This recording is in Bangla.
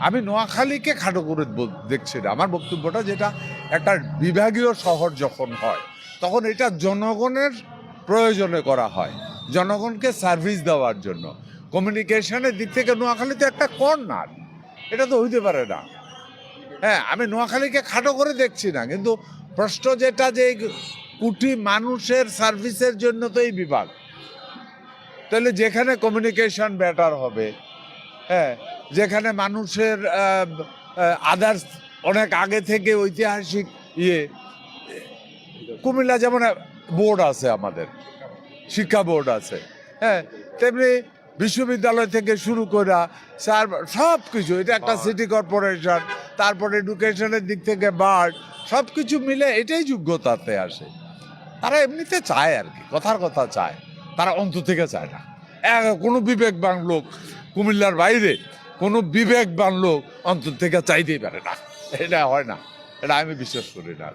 আমি নোয়াখালীকে খাটো করে দেখছি না। আমার বক্তব্যটা যেটা একটা বিভাগীয় শহর যখন হয় তখন এটা জনগণের প্রয়োজনে করা হয়, জনগণকে সার্ভিস দেওয়ার জন্য। কমিউনিকেশনের দিক থেকে নোয়াখালী তো একটা কর্নার, এটা তো হইতে পারে না। হ্যাঁ, আমি নোয়াখালীকে খাটো করে দেখছি না, কিন্তু প্রশ্ন যেটা যে কোটি মানুষের সার্ভিসের জন্য তো এই বিভাগ, তাহলে যেখানে কমিউনিকেশন বেটার হবে, হ্যাঁ, যেখানে মানুষের আদার্স অনেক আগে থেকে ঐতিহাসিক কুমিল্লা যেমন বোর্ড আছে, আমাদের শিক্ষা বোর্ড আছে, হ্যাঁ, তেমনি বিশ্ববিদ্যালয় থেকে শুরু করে সব কিছু, এটা একটা সিটি কর্পোরেশন, তারপর এডুকেশনের দিক থেকে বার্ড, সব কিছু মিলে এটাই যোগ্যতাতে আসে। তারা এমনিতে চায় আর কি, কথার কথা চায়, তারা অন্তর থেকে চায় না। কোনো বিবেকবান লোক কুমিল্লার বাইরে, কোনো বিবেকবান লোক অন্তর থেকে চাইতেই পারে না, এটা হয় না, এটা আমি বিশ্বাস করি না।